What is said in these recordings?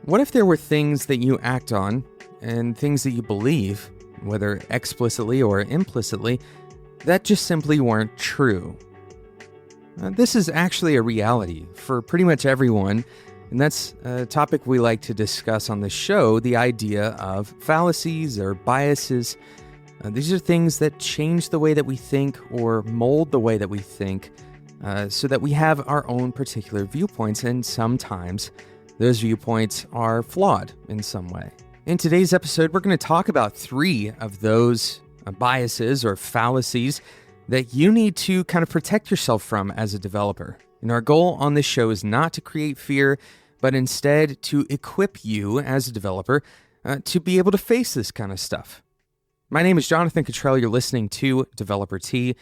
What if there were things that you act on and things that you believe, whether explicitly or implicitly, that just simply weren't true? This is actually a reality for pretty much everyone, and that's a topic we like to discuss on the show, the idea of fallacies or biases. These are things that change the way that we think or mold the way that we think so that we have our own particular viewpoints, and sometimes those viewpoints are flawed in some way. In today's episode, we're going to talk about 3 of those biases or fallacies that you need to kind of protect yourself from as a developer. And our goal on this show is not to create fear, but instead to equip you as a developer to be able to face this kind of stuff. My name is Jonathan Cottrell. You're listening to Developer T.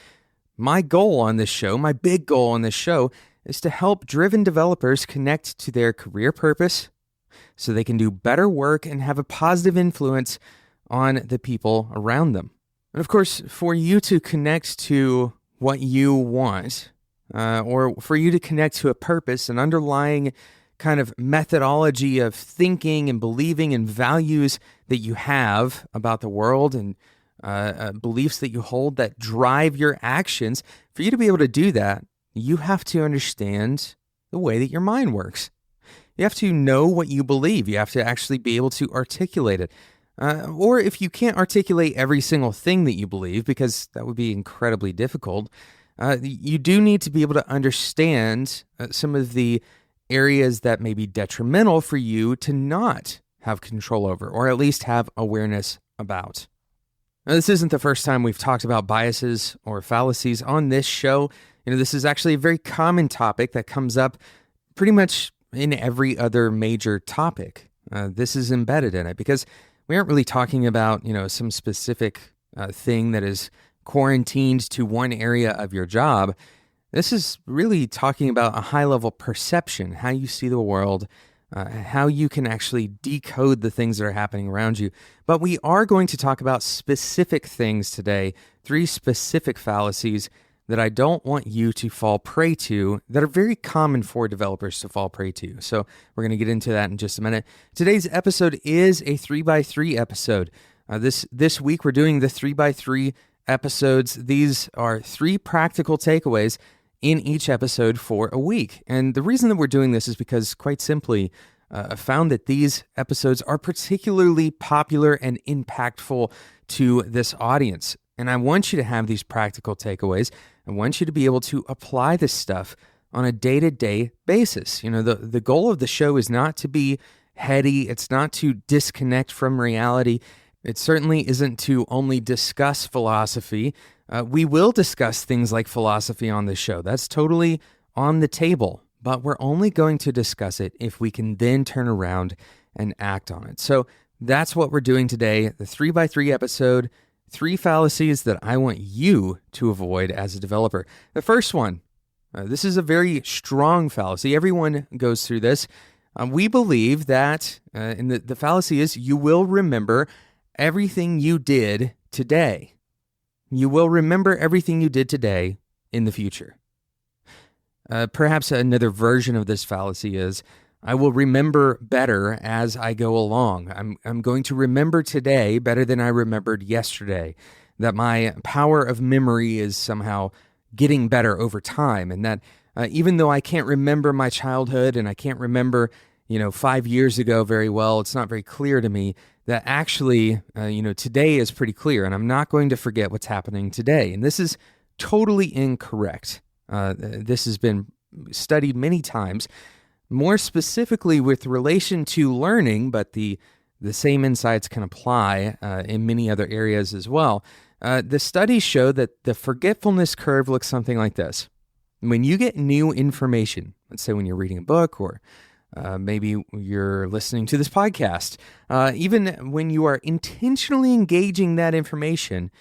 My goal on this show, my big goal on this show, is to help driven developers connect to their career purpose so they can do better work and have a positive influence on the people around them. And of course, for you to connect to what you want, or for you to connect to a purpose, an underlying kind of methodology of thinking and believing and values that you have about the world and beliefs that you hold that drive your actions, for you to be able to do that, you have to understand the way that your mind works. You have to know what you believe. You have to actually be able to articulate it. Or if you can't articulate every single thing that you believe, because that would be incredibly difficult, you do need to be able to understand some of the areas that may be detrimental for you to not have control over, or at least have awareness about. Now, this isn't the first time we've talked about biases or fallacies on this show. This is actually a very common topic that comes up pretty much in every other major topic. This is embedded in it because we aren't really talking about, some specific thing that is quarantined to one area of your job. This is really talking about a high-level perception, how you see the world, how you can actually decode the things that are happening around you. But we are going to talk about specific things today, 3 specific fallacies that I don't want you to fall prey to, that are very common for developers to fall prey to. So we're going to get into that in just a minute. Today's episode is a 3x3 episode. This week we're doing the 3x3 episodes. These are 3 practical takeaways in each episode for a week. And the reason that we're doing this is because, quite simply, I found that these episodes are particularly popular and impactful to this audience. And I want you to have these practical takeaways. I want you to be able to apply this stuff on a day-to-day basis. The goal of the show is not to be heady. It's not to disconnect from reality. It certainly isn't to only discuss philosophy. We will discuss things like philosophy on this show. That's totally on the table. But we're only going to discuss it if we can then turn around and act on it. So that's what we're doing today, the 3x3 episode. 3 fallacies that I want you to avoid as a developer. The first one, this is a very strong fallacy. Everyone goes through this. We believe that, and the fallacy is, you will remember everything you did today. You will remember everything you did today in the future. Perhaps another version of this fallacy is, I will remember better as I go along. I'm going to remember today better than I remembered yesterday. That my power of memory is somehow getting better over time. And that even though I can't remember my childhood and I can't remember, 5 years ago very well, it's not very clear to me that actually, today is pretty clear. And I'm not going to forget what's happening today. And this is totally incorrect. This has been studied many times. More specifically with relation to learning, but the same insights can apply in many other areas as well. The studies show that the forgetfulness curve looks something like this. When you get new information, let's say when you're reading a book or maybe you're listening to this podcast, even when you are intentionally engaging that information,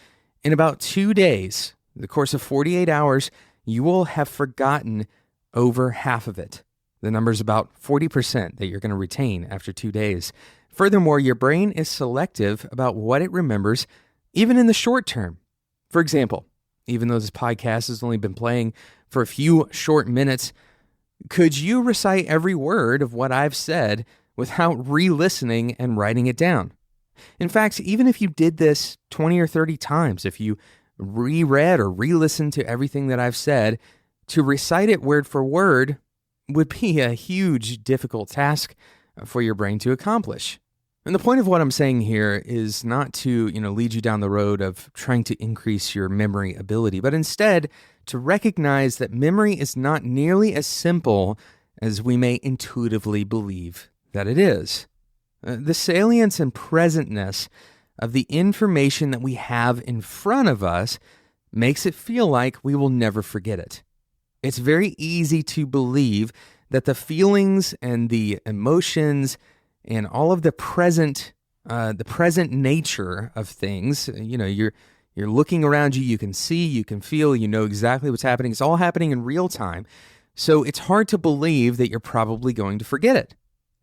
in about 2 days, the course of 48 hours, you will have forgotten over half of it. The number's about 40% that you're going to retain after 2 days. Furthermore, your brain is selective about what it remembers, even in the short term. For example, even though this podcast has only been playing For a few short minutes, could you recite every word of what I've said without re-listening and writing it down? In fact, even if you did this 20 or 30 times, if you reread or re-listened to everything that I've said, to recite it word for word would be a huge, difficult task for your brain to accomplish. And the point of what I'm saying here is not to, lead you down the road of trying to increase your memory ability, but instead to recognize that memory is not nearly as simple as we may intuitively believe that it is. The salience and presentness of the information that we have in front of us makes it feel like we will never forget it. It's very easy to believe that the feelings and the emotions and all of the present nature of things, you're looking around you, you can see, you can feel, you know exactly what's happening. It's all happening in real time. So it's hard to believe that you're probably going to forget it.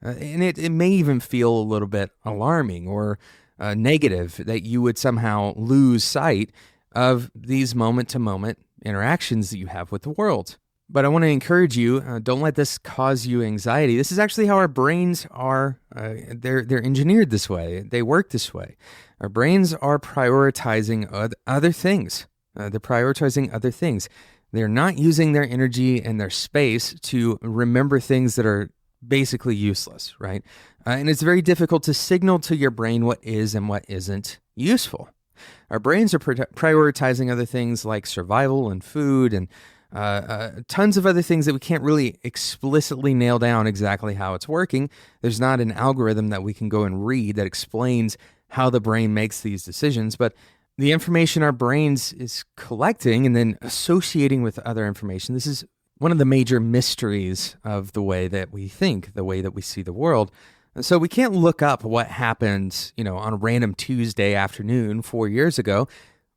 And it may even feel a little bit alarming or negative that you would somehow lose sight of these moment-to-moment interactions that you have with the world. But I want to encourage you, don't let this cause you anxiety. This is actually how our brains are, they're engineered this way. They work this way. Our brains are prioritizing other things. They're prioritizing other things. They're not using their energy and their space to remember things that are basically useless, right? And it's very difficult to signal to your brain what is and what isn't useful. Our brains are prioritizing other things like survival and food and tons of other things that we can't really explicitly nail down exactly how it's working. There's not an algorithm that we can go and read that explains how the brain makes these decisions, but the information our brains is collecting and then associating with other information, this is one of the major mysteries of the way that we think, the way that we see the world. And so we can't look up what happened, on a random Tuesday afternoon 4 years ago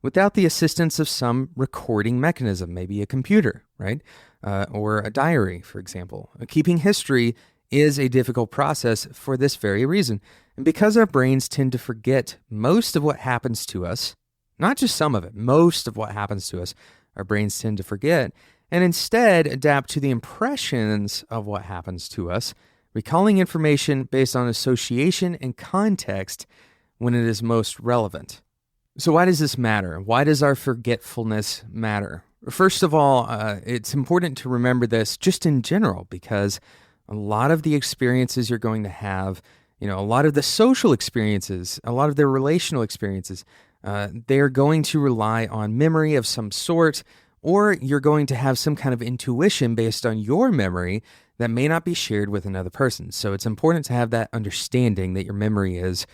without the assistance of some recording mechanism, maybe a computer, right? Or a diary, for example. Keeping history is a difficult process for this very reason. And because our brains tend to forget most of what happens to us, not just some of it, most of what happens to us, our brains tend to forget, and instead adapt to the impressions of what happens to us, recalling information based on association and context when it is most relevant. So why does this matter? Why does our forgetfulness matter? First of all, it's important to remember this just in general, because a lot of the experiences you're going to have, a lot of the social experiences, a lot of the relational experiences, they're going to rely on memory of some sort, or you're going to have some kind of intuition based on your memory that may not be shared with another person. So it's important to have that understanding that your memory is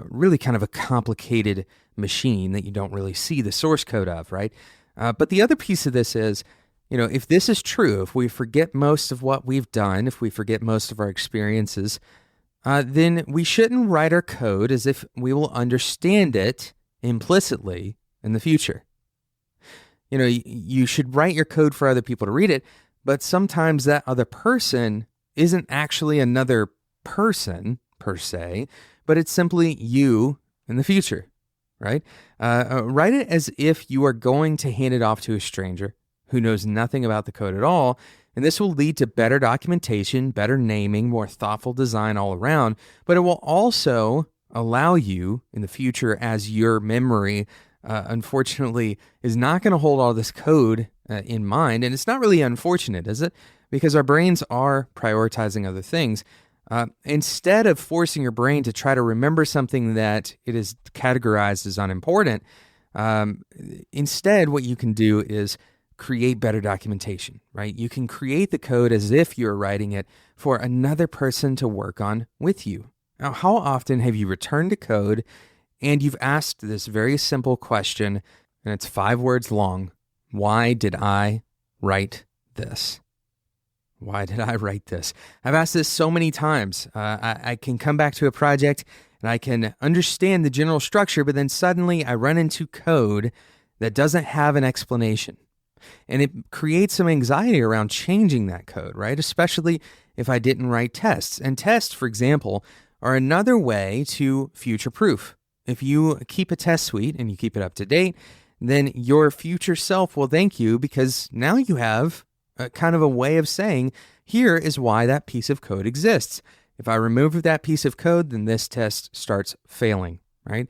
really kind of a complicated machine that you don't really see the source code of, right? But the other piece of this is, if this is true, if we forget most of what we've done, if we forget most of our experiences, then we shouldn't write our code as if we will understand it implicitly in the future. You should write your code for other people to read it, but sometimes that other person isn't actually another person per se, but it's simply you in the future, right? Write it as if you are going to hand it off to a stranger who knows nothing about the code at all, and this will lead to better documentation, better naming, more thoughtful design all around, but it will also allow you in the future, as your memory unfortunately is not going to hold all this code in mind. And it's not really unfortunate, is it? Because our brains are prioritizing other things. Instead of forcing your brain to try to remember something that it is categorized as unimportant, instead what you can do is create better documentation, right? You can create the code as if you're writing it for another person to work on with you. Now, how often have you returned to code and you've asked this very simple question, and it's 5 words long: why did I write this? Why did I write this? I've asked this so many times. I can come back to a project and I can understand the general structure, but then suddenly I run into code that doesn't have an explanation. And it creates some anxiety around changing that code, right? Especially if I didn't write tests. And tests, for example, are another way to future-proof. If you keep a test suite and you keep it up to date, then your future self will thank you because now you have a kind of a way of saying, here is why that piece of code exists. If I remove that piece of code, then this test starts failing, right?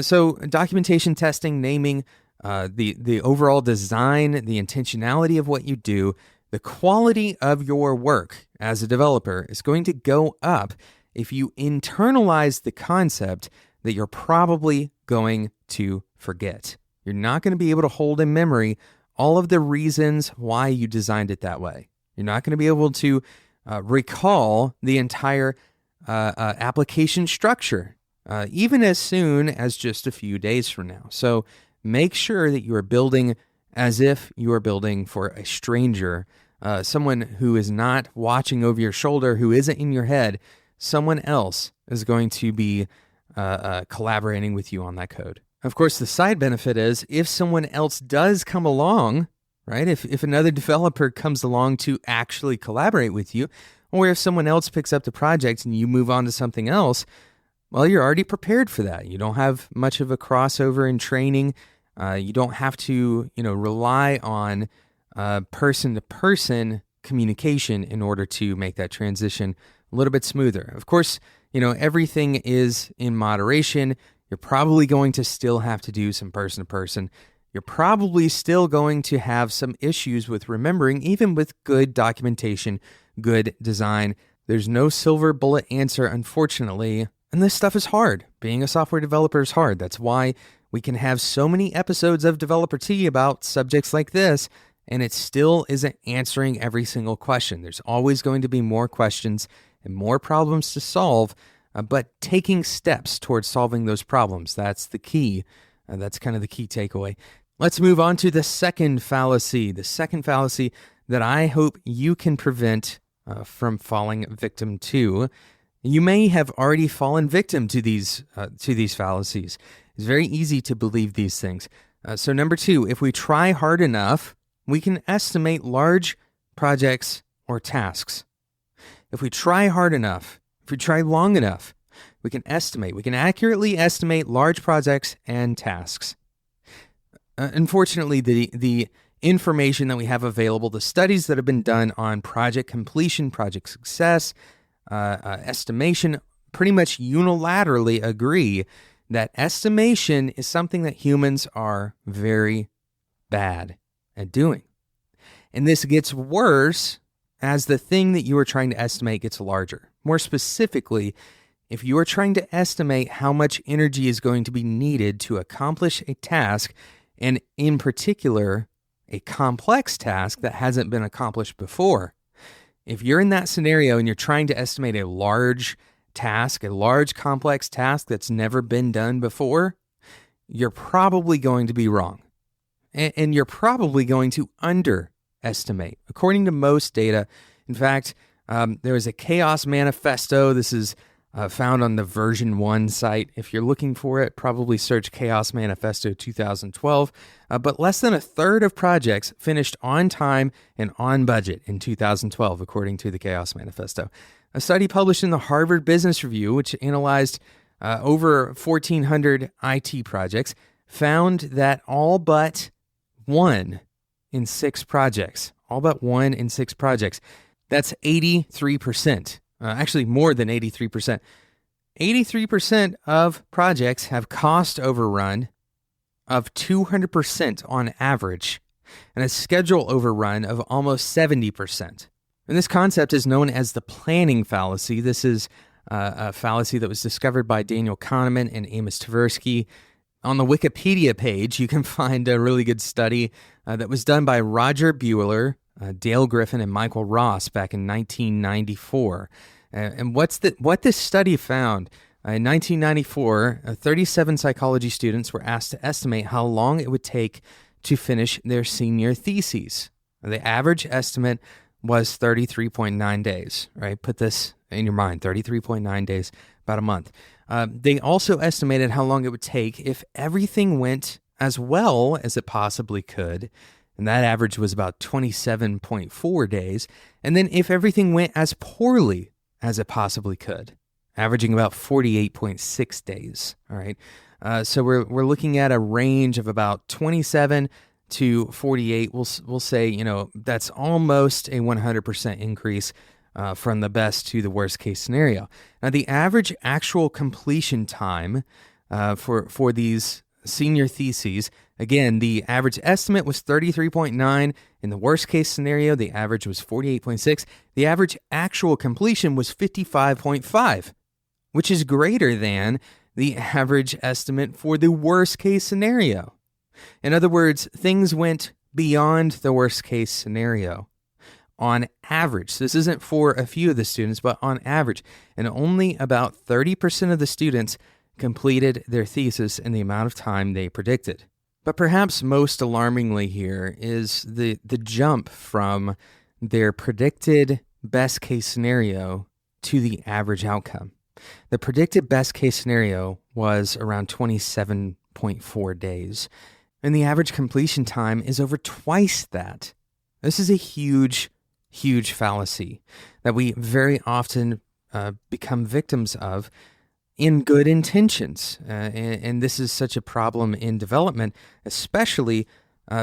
So documentation testing, naming the overall design, the intentionality of what you do, the quality of your work as a developer is going to go up if you internalize the concept that you're probably going to forget. You're not going to be able to hold in memory all of the reasons why you designed it that way. You're not going to be able to recall the entire application structure, even as soon as just a few days from now. So make sure that you are building as if you are building for a stranger, someone who is not watching over your shoulder, who isn't in your head. Someone else is going to be collaborating with you on that code. Of course, the side benefit is if someone else does come along, right? If another developer comes along to actually collaborate with you, or if someone else picks up the project and you move on to something else, well, you're already prepared for that. You don't have much of a crossover in training. You don't have to, rely on person-to-person communication in order to make that transition a little bit smoother. Of course, everything is in moderation. You're probably going to still have to do some person-to-person. You're probably still going to have some issues with remembering, even with good documentation, good design. There's no silver bullet answer, unfortunately. And this stuff is hard. Being a software developer is hard. That's why we can have so many episodes of Developer Tea about subjects like this, and it still isn't answering every single question. There's always going to be more questions and more problems to solve, but taking steps towards solving those problems, that's the key. That's kind of the key takeaway. Let's move on to the second fallacy. The second fallacy that I hope you can prevent from falling victim to. You may have already fallen victim to these fallacies. It's very easy to believe these things. So number 2, if we try hard enough, we can estimate large projects or tasks. If we try hard enough, if we try long enough, we can accurately estimate large projects and tasks. Unfortunately, the information that we have available, the studies that have been done on project completion, project success, estimation, pretty much unilaterally agree that estimation is something that humans are very bad at doing. And this gets worse as the thing that you are trying to estimate gets larger. More specifically, if you are trying to estimate how much energy is going to be needed to accomplish a task, and in particular, a complex task that hasn't been accomplished before, if you're in that scenario and you're trying to estimate a large task, a large complex task that's never been done before, you're probably going to be wrong. And you're probably going to underestimate. According to most data, in fact, there is a chaos manifesto. This is found on the version 1 site. If you're looking for it, probably search Chaos Manifesto 2012. But less than a third of projects finished on time and on budget in 2012, according to the Chaos Manifesto. A study published in the Harvard Business Review, which analyzed over 1,400 IT projects, found that all but 1 in 6 projects, that's 83%. Actually, more than 83%. 83% of projects have cost overrun of 200% on average, and a schedule overrun of almost 70%. And this concept is known as the planning fallacy. This is a fallacy that was discovered by Daniel Kahneman and Amos Tversky. On the Wikipedia page, you can find a really good study that was done by Roger Buehler, Dale Griffin, and Michael Ross back in 1994. And what this study found, in 1994, 37 psychology students were asked to estimate how long it would take to finish their senior theses. The average estimate was 33.9 days, right? Put this in your mind, 33.9 days, about a month. They also estimated how long it would take if everything went as well as it possibly could, and that average was about 27.4 days. And then if everything went as poorly as it possibly could, averaging about 48.6 days, all right? So we're looking at a range of about 27 to 48. We'll say, that's almost a 100% increase from the best to the worst case scenario. Now, the average actual completion time for these senior theses, again, the average estimate was 33.9. In the worst case scenario, the average was 48.6. The average actual completion was 55.5, which is greater than the average estimate for the worst case scenario. In other words, things went beyond the worst case scenario on average. This isn't for a few of the students, but on average. And only about 30% of the students completed their thesis in the amount of time they predicted. But perhaps most alarmingly here is the jump from their predicted best case scenario to the average outcome. The predicted best case scenario was around 27.4 days, and the average completion time is over twice that. This is a huge fallacy that we very often become victims of in good intentions. And this is such a problem in development, especially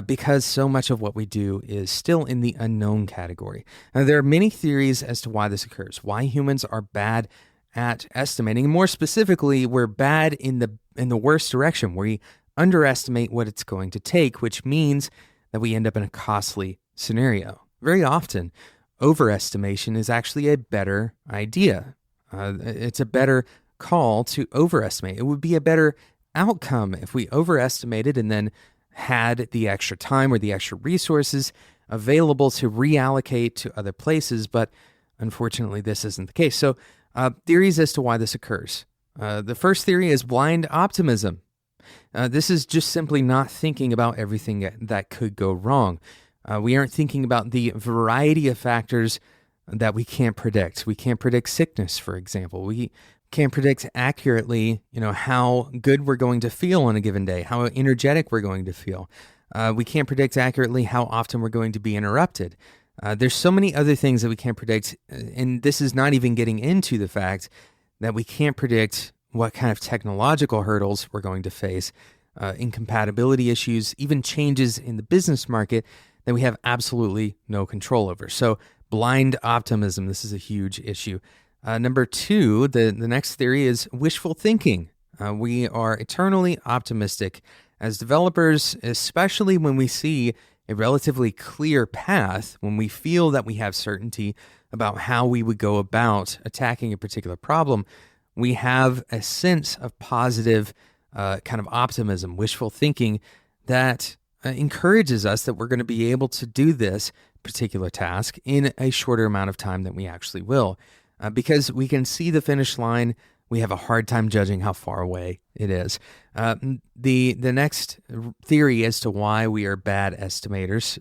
because so much of what we do is still in the unknown category. Now, there are many theories as to why this occurs, why humans are bad at estimating. More specifically, we're bad in the worst direction, where we underestimate what it's going to take, which means that we end up in a costly scenario. Very often, overestimation is actually a better idea. It's a better call to overestimate. It would be a better outcome if we overestimated and then had the extra time or the extra resources available to reallocate to other places, but unfortunately, this isn't the case. So, theories as to why this occurs. The first theory is blind optimism. This is just simply not thinking about everything that could go wrong. We aren't thinking about the variety of factors that we can't predict. We can't predict sickness, for example. We can't predict accurately, how good we're going to feel on a given day, how energetic we're going to feel. We can't predict accurately how often we're going to be interrupted. There's so many other things that we can't predict, and this is not even getting into the fact that we can't predict what kind of technological hurdles we're going to face, incompatibility issues, even changes in the business market that we have absolutely no control over. So blind optimism, this is a huge issue. Number two, the next theory is wishful thinking. We are eternally optimistic as developers, especially when we see a relatively clear path, when we feel that we have certainty about how we would go about attacking a particular problem. We have a sense of positive kind of optimism, wishful thinking that encourages us that we're going to be able to do this particular task in a shorter amount of time than we actually will. Because we can see the finish line, we have a hard time judging how far away it is. The next theory as to why we are bad estimators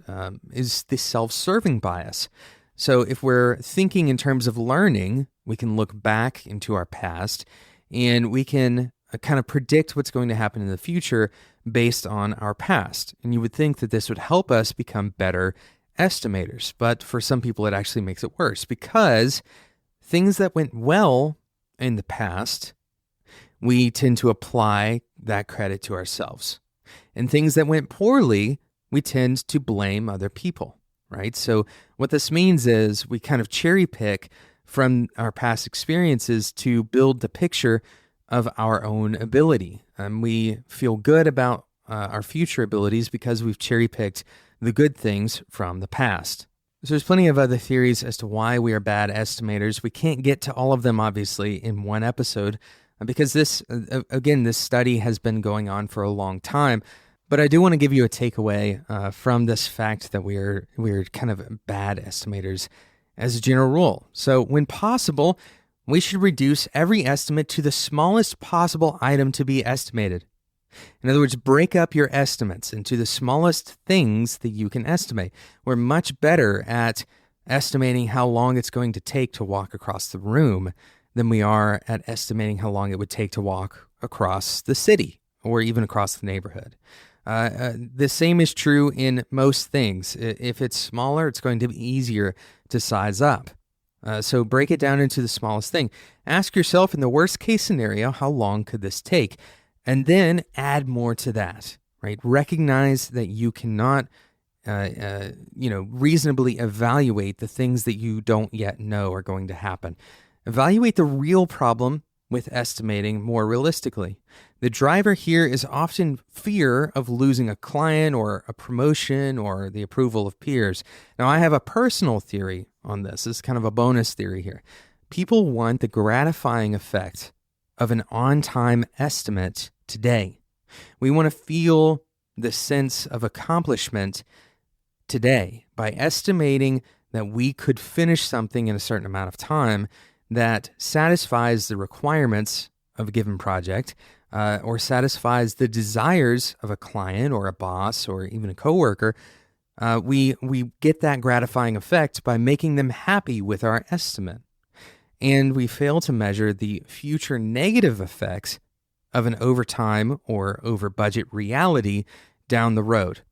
is the self-serving bias. So if we're thinking in terms of learning, we can look back into our past and we can kind of predict what's going to happen in the future based on our past. And you would think that this would help us become better estimators. But for some people, it actually makes it worse because things that went well in the past, we tend to apply that credit to ourselves. And things that went poorly, we tend to blame other people, right? So what this means is we kind of cherry pick from our past experiences to build the picture of our own ability. We feel good about our future abilities because we've cherry picked the good things from the past. So there's plenty of other theories as to why we are bad estimators. We can't get to all of them, obviously, in one episode because this study has been going on for a long time. But I do want to give you a takeaway from this fact that we're kind of bad estimators as a general rule. So when possible, we should reduce every estimate to the smallest possible item to be estimated. In other words, break up your estimates into the smallest things that you can estimate. We're much better at estimating how long it's going to take to walk across the room than we are at estimating how long it would take to walk across the city or even across the neighborhood. The same is true in most things. If it's smaller, it's going to be easier to size up. So break it down into the smallest thing. Ask yourself, in the worst case scenario, how long could this take? And then add more to that, right? Recognize that you cannot, reasonably evaluate the things that you don't yet know are going to happen. Evaluate the real problem with estimating more realistically. The driver here is often fear of losing a client or a promotion or the approval of peers. Now, I have a personal theory on this. This is kind of a bonus theory here. People want the gratifying effect of an on-time estimate today. We want to feel the sense of accomplishment today by estimating that we could finish something in a certain amount of time that satisfies the requirements of a given project or satisfies the desires of a client or a boss or even a coworker. We get that gratifying effect by making them happy with our estimate. And we fail to measure the future negative effects of an overtime or over budget reality down the road.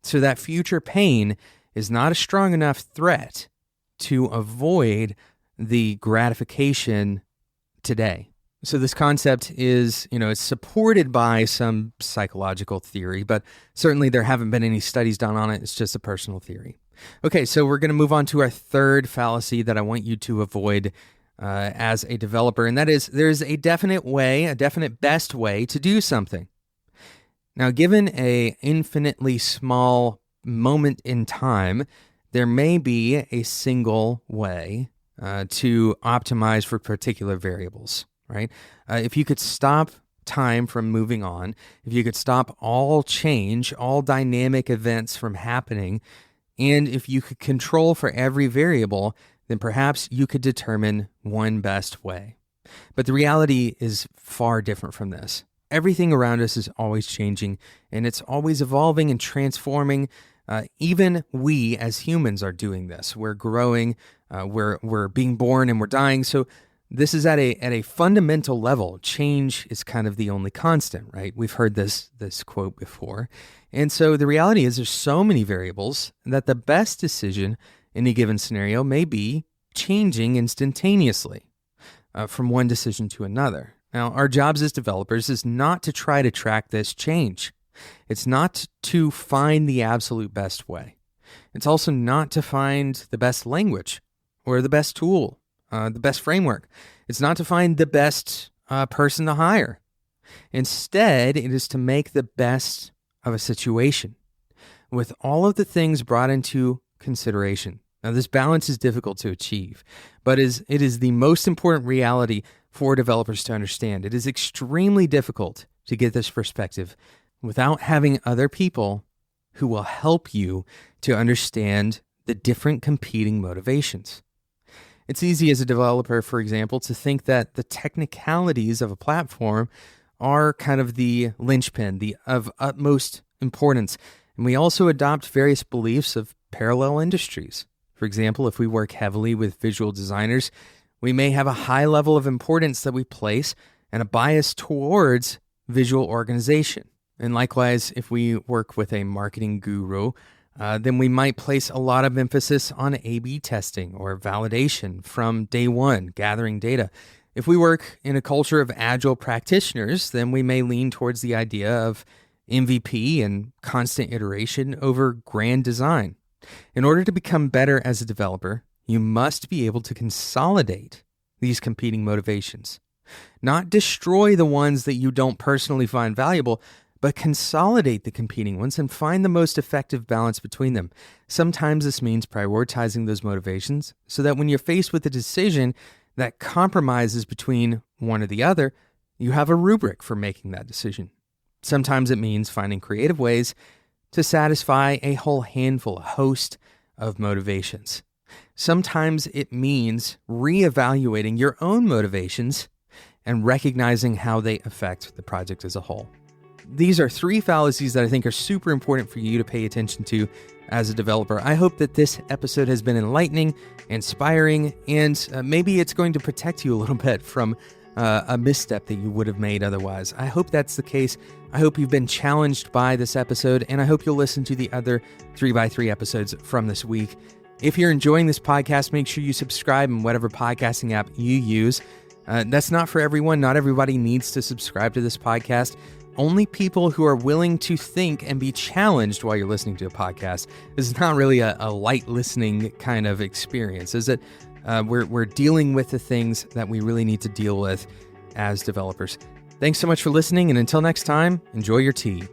So that future pain is not a strong enough threat to avoid the gratification today. So this concept is, it's supported by some psychological theory, but certainly there haven't been any studies done on it. It's just a personal theory. Okay, so we're going to move on to our third fallacy that I want you to avoid as a developer, and that is there's a definite way, a definite best way to do something. Now, given a infinitely small moment in time, there may be a single way to optimize for particular variables, right? If you could stop time from moving on, if you could stop all change, all dynamic events from happening, and if you could control for every variable, then perhaps you could determine one best way. But the reality is far different from this. Everything around us is always changing, and it's always evolving and transforming. Even we as humans are doing this. We're growing, we're being born, and we're dying. So this is at a fundamental level. Change is kind of the only constant, right? We've heard this quote before. And so the reality is there's so many variables that the best decision in a given scenario may be changing instantaneously from one decision to another. Now, our jobs as developers is not to try to track this change. It's not to find the absolute best way. It's also not to find the best language or the best tool, the best framework. It's not to find the best person to hire. Instead, it is to make the best of a situation with all of the things brought into consideration. Now, this balance is difficult to achieve, but it is the most important reality for developers to understand. It is extremely difficult to get this perspective without having other people who will help you to understand the different competing motivations. It's easy as a developer, for example, to think that the technicalities of a platform are kind of the linchpin, of utmost importance. And we also adopt various beliefs of parallel industries. For example, if we work heavily with visual designers, we may have a high level of importance that we place and a bias towards visual organization. And likewise, if we work with a marketing guru, then we might place a lot of emphasis on A/B testing or validation from day one, gathering data. If we work in a culture of agile practitioners, then we may lean towards the idea of MVP and constant iteration over grand design. In order to become better as a developer, you must be able to consolidate these competing motivations. Not destroy the ones that you don't personally find valuable, but consolidate the competing ones and find the most effective balance between them. Sometimes this means prioritizing those motivations so that when you're faced with a decision that compromises between one or the other, you have a rubric for making that decision. Sometimes it means finding creative ways to satisfy a whole handful, a host of motivations. Sometimes it means reevaluating your own motivations and recognizing how they affect the project as a whole. These are 3 fallacies that I think are super important for you to pay attention to as a developer. I hope that this episode has been enlightening, inspiring, and maybe it's going to protect you a little bit from a misstep that you would have made otherwise. I hope that's the case. I hope you've been challenged by this episode, and I hope you'll listen to the other 3x3 episodes from this week. If you're enjoying this podcast, make sure you subscribe in whatever podcasting app you use. That's not for everyone. Not everybody needs to subscribe to this podcast, only people who are willing to think and be challenged while you're listening to a podcast. This is not really a light listening kind of experience, is it? We're dealing with the things that we really need to deal with as developers. Thanks so much for listening, and until next time, enjoy your tea.